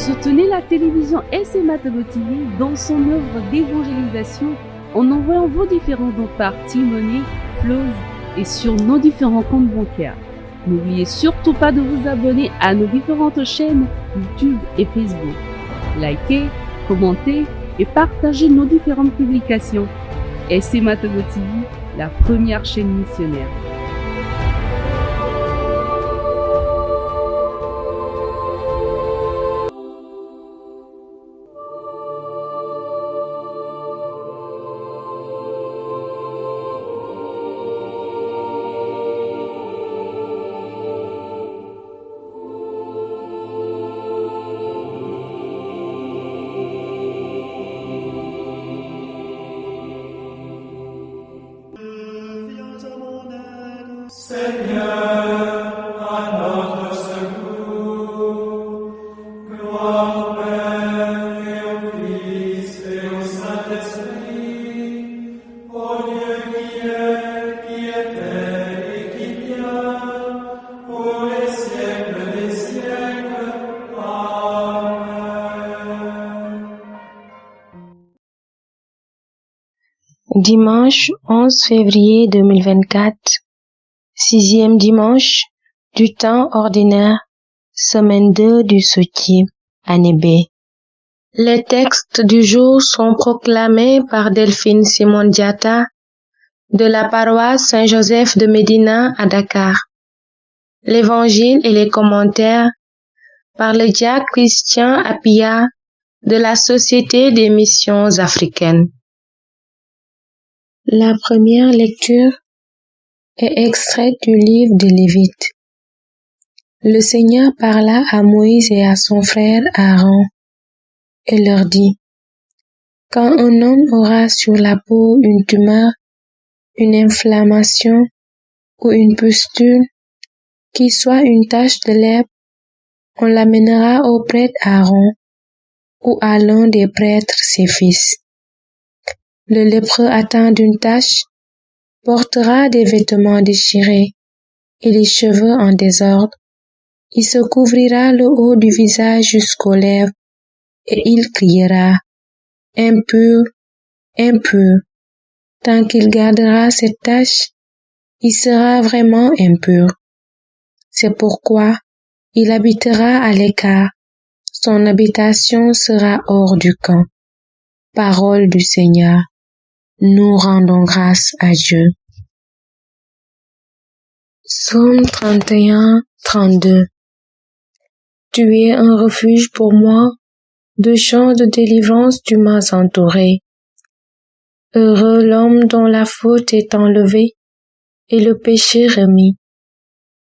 Soutenez la télévision SMA Togo TV dans son œuvre d'évangélisation en envoyant vos différents dons par T-Money, Flows et sur nos différents comptes bancaires. N'oubliez surtout pas de vous abonner à nos différentes chaînes YouTube et Facebook. Likez, commentez et partagez nos différentes publications. SMA Togo TV, la première chaîne missionnaire. Dimanche 11 février 2024, sixième dimanche du temps ordinaire, semaine 2 du Soutier, année B. Les textes du jour sont proclamés par Delphine Simon Diatta de la paroisse Saint-Joseph de Médina à Dakar. L'évangile et les commentaires par le diacre Christian Apia de la Société des missions africaines. La première lecture est extraite du livre des Lévites. Le Seigneur parla à Moïse et à son frère Aaron et leur dit: Quand un homme aura sur la peau une tumeur, une inflammation ou une pustule, qui soit une tache de lèpre, on l'amènera au prêtre Aaron ou à l'un des prêtres ses fils. Le lépreux atteint d'une tache portera des vêtements déchirés et les cheveux en désordre. Il se couvrira le haut du visage jusqu'aux lèvres et il criera: Impur, impur. Tant qu'il gardera cette tache, il sera vraiment impur. C'est pourquoi il habitera à l'écart. Son habitation sera hors du camp. Parole du Seigneur. Nous rendons grâce à Dieu. Psaume 31, 32. Tu es un refuge pour moi, de champs de délivrance tu m'as entouré. Heureux l'homme dont la faute est enlevée et le péché remis.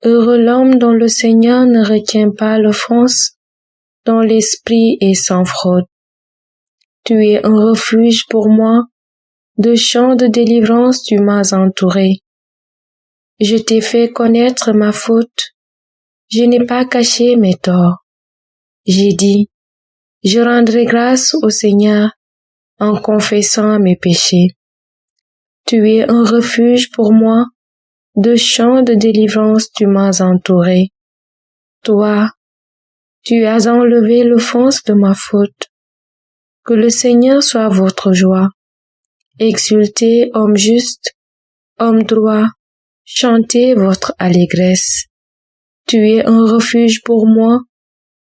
Heureux l'homme dont le Seigneur ne retient pas l'offense, dont l'esprit est sans fraude. Tu es un refuge pour moi, de champs de délivrance tu m'as entouré. Je t'ai fait connaître ma faute. Je n'ai pas caché mes torts. J'ai dit: je rendrai grâce au Seigneur en confessant mes péchés. Tu es un refuge pour moi, de champs de délivrance tu m'as entouré. Toi, tu as enlevé l'offense de ma faute. Que le Seigneur soit votre joie. Exultez, homme juste, homme droit, chantez votre allégresse. Tu es un refuge pour moi,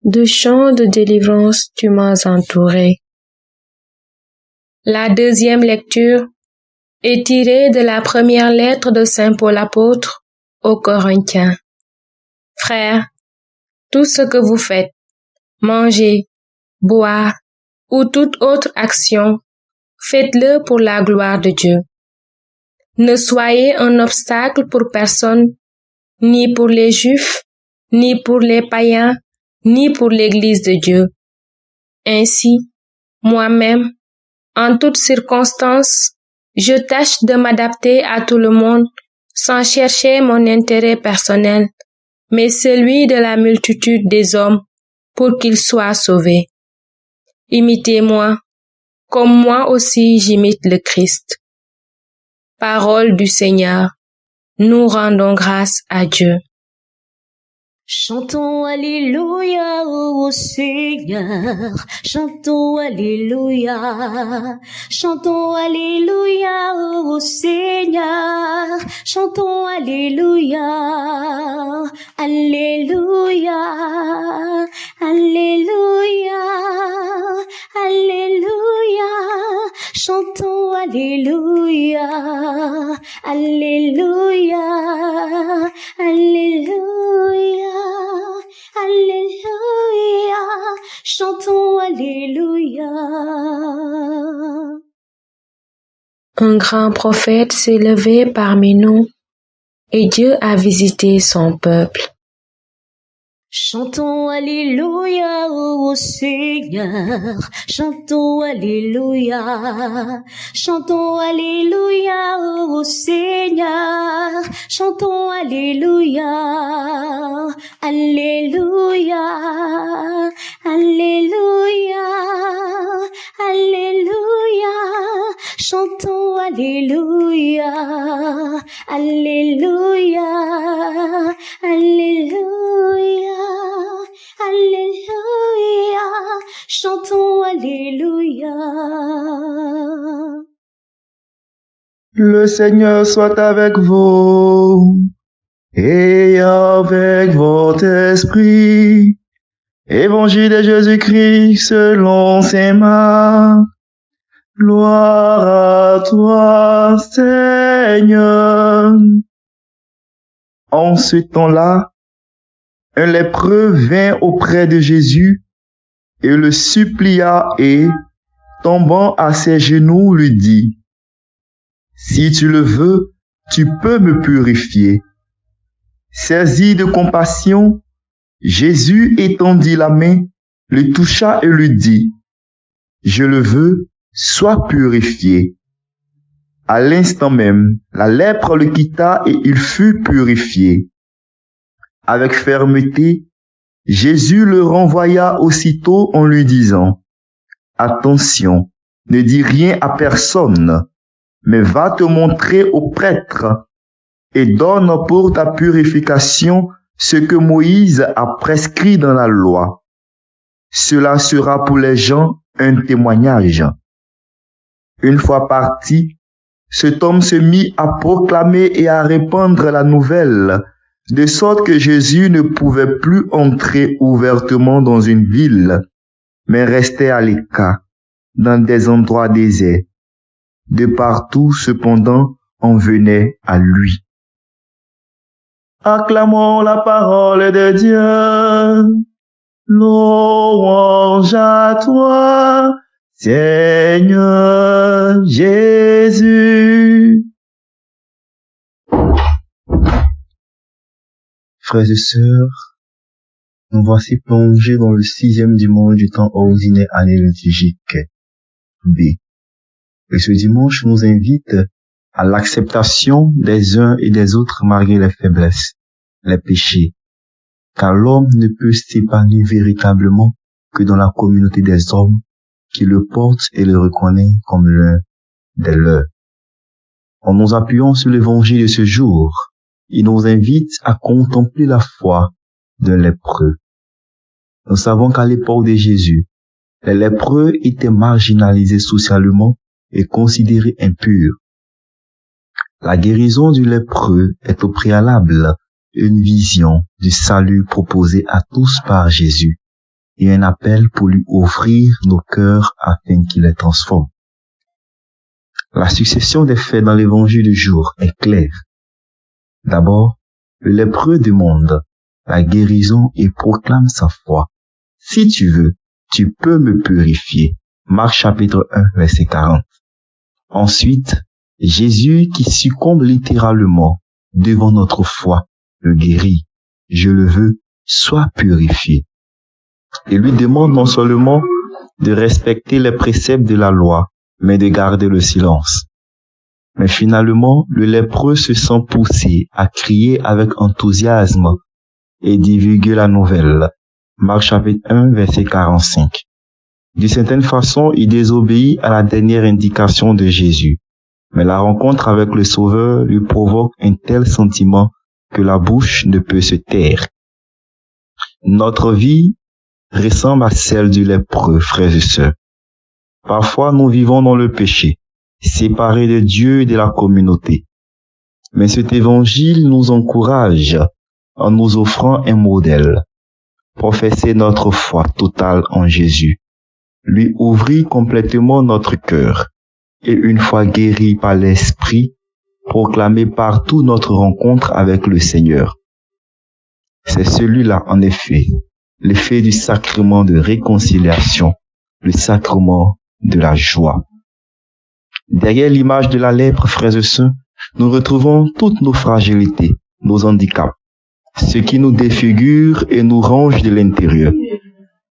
de champs de délivrance tu m'as entouré. La deuxième lecture est tirée de la première lettre de Saint Paul apôtre aux Corinthiens. Frères, tout ce que vous faites, manger, boire ou toute autre action, faites-le pour la gloire de Dieu. Ne soyez un obstacle pour personne, ni pour les Juifs, ni pour les païens, ni pour l'Église de Dieu. Ainsi, moi-même, en toutes circonstances, je tâche de m'adapter à tout le monde sans chercher mon intérêt personnel, mais celui de la multitude des hommes pour qu'ils soient sauvés. Imitez-moi, comme moi aussi j'imite le Christ. Parole du Seigneur. Nous rendons grâce à Dieu. Chantons Alléluia au Seigneur, chantons Alléluia, chantons Alléluia au Seigneur, chantons Alléluia, Alléluia, Alléluia, Alléluia, chantons Alléluia, Alléluia, Alléluia. Alléluia, chantons Alléluia. Un grand prophète s'est levé parmi nous et Dieu a visité son peuple. Chantons Alléluia au Seigneur, chantons Alléluia, chantons Alléluia au Seigneur, chantons Alléluia, Alléluia, Alléluia, Alléluia, chantons Alléluia, Alléluia, Alléluia. Alléluia, chantons Alléluia. Le Seigneur soit avec vous et avec votre esprit. Évangile de Jésus-Christ selon saint Marc. Gloire à toi, Seigneur. En ce temps-là, un lépreux vint auprès de Jésus et le supplia et, tombant à ses genoux, lui dit, « Si tu le veux, tu peux me purifier. » Saisi de compassion, Jésus étendit la main, le toucha et lui dit, « Je le veux, sois purifié. » À l'instant même, la lèpre le quitta et il fut purifié. Avec fermeté, Jésus le renvoya aussitôt en lui disant, « Attention, ne dis rien à personne, mais va te montrer au prêtre et donne pour ta purification ce que Moïse a prescrit dans la loi. Cela sera pour les gens un témoignage. » Une fois parti, cet homme se mit à proclamer et à répandre la nouvelle, de sorte que Jésus ne pouvait plus entrer ouvertement dans une ville, mais restait à l'écart, dans des endroits déserts. De partout, cependant, on venait à lui. Acclamons la parole de Dieu. Louange à toi, Seigneur Jésus. Frères et sœurs, nous voici plongés dans le 6e dimanche du temps ordinaire année liturgique B. Et ce dimanche nous invite à l'acceptation des uns et des autres malgré les faiblesses, les péchés, car l'homme ne peut s'épanouir véritablement que dans la communauté des hommes qui le portent et le reconnaissent comme l'un des leurs. En nous appuyant sur l'évangile de ce jour, il nous invite à contempler la foi d'un lépreux. Nous savons qu'à l'époque de Jésus, les lépreux étaient marginalisés socialement et considérés impurs. La guérison du lépreux est au préalable une vision du salut proposé à tous par Jésus et un appel pour lui ouvrir nos cœurs afin qu'il les transforme. La succession des faits dans l'évangile du jour est claire. D'abord, le lépreux demande la guérison et proclame sa foi. Si tu veux, tu peux me purifier. Marc chapitre 1, verset 40. Ensuite, Jésus qui succombe littéralement devant notre foi le guérit. Je le veux, sois purifié. Il lui demande non seulement de respecter les préceptes de la loi, mais de garder le silence. Mais finalement, le lépreux se sent poussé à crier avec enthousiasme et divulguer la nouvelle. Marc chapitre 1, verset 45. D'une certaine façon, il désobéit à la dernière indication de Jésus. Mais la rencontre avec le Sauveur lui provoque un tel sentiment que la bouche ne peut se taire. Notre vie ressemble à celle du lépreux, frères et sœurs. Parfois, nous vivons dans le péché, séparés de Dieu et de la communauté. Mais cet évangile nous encourage en nous offrant un modèle. Professer notre foi totale en Jésus, lui ouvrir complètement notre cœur et une fois guéri par l'Esprit, proclamer partout notre rencontre avec le Seigneur. C'est celui-là, en effet, l'effet du sacrement de réconciliation, le sacrement de la joie. Derrière l'image de la lèpre, frères et sœurs, nous retrouvons toutes nos fragilités, nos handicaps, ce qui nous défigure et nous range de l'intérieur,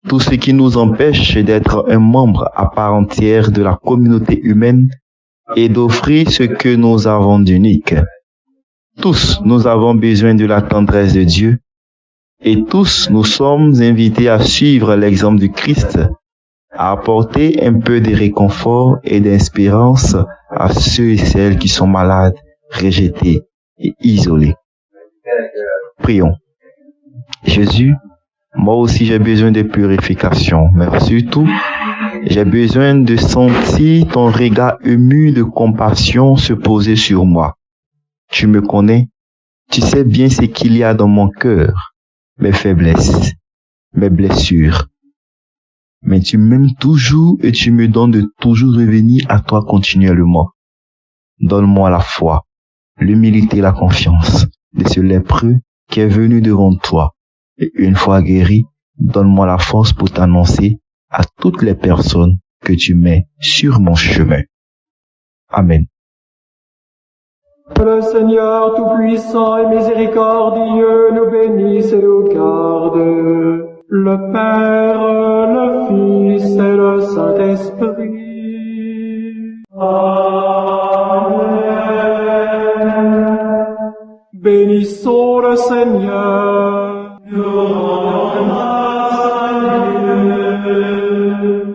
tout ce qui nous empêche d'être un membre à part entière de la communauté humaine et d'offrir ce que nous avons d'unique. Tous, nous avons besoin de la tendresse de Dieu et tous, nous sommes invités à suivre l'exemple du Christ, à apporter un peu de réconfort et d'espérance à ceux et celles qui sont malades, rejetés et isolés. Prions. Jésus, moi aussi j'ai besoin de purification, mais surtout, j'ai besoin de sentir ton regard ému de compassion se poser sur moi. Tu me connais, tu sais bien ce qu'il y a dans mon cœur, mes faiblesses, mes blessures. Mais tu m'aimes toujours et tu me donnes de toujours revenir à toi continuellement. Donne-moi la foi, l'humilité et la confiance de ce lépreux qui est venu devant toi. Et une fois guéri, donne-moi la force pour t'annoncer à toutes les personnes que tu mets sur mon chemin. Amen. Le Seigneur Tout-Puissant et Miséricordieux nous bénisse et nous garde. Le Père, le Fils et le Saint-Esprit. Amen. Bénissons le Seigneur. Nous rendons grâce à Dieu.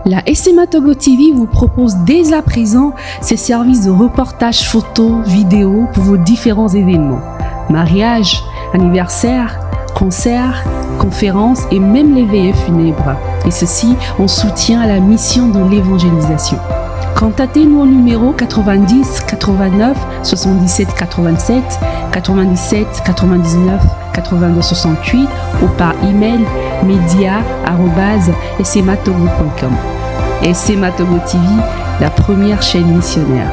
La SMA Togo TV vous propose dès à présent ses services de reportage photo, vidéo pour vos différents événements. Mariage, anniversaire, concerts, conférences et même les veillées funèbres. Et ceci en soutien à la mission de l'évangélisation. Contactez-nous au numéro 90 89 77 87 97 99 82 68 ou par email media@smatogo.com. SMA Togo TV, la première chaîne missionnaire.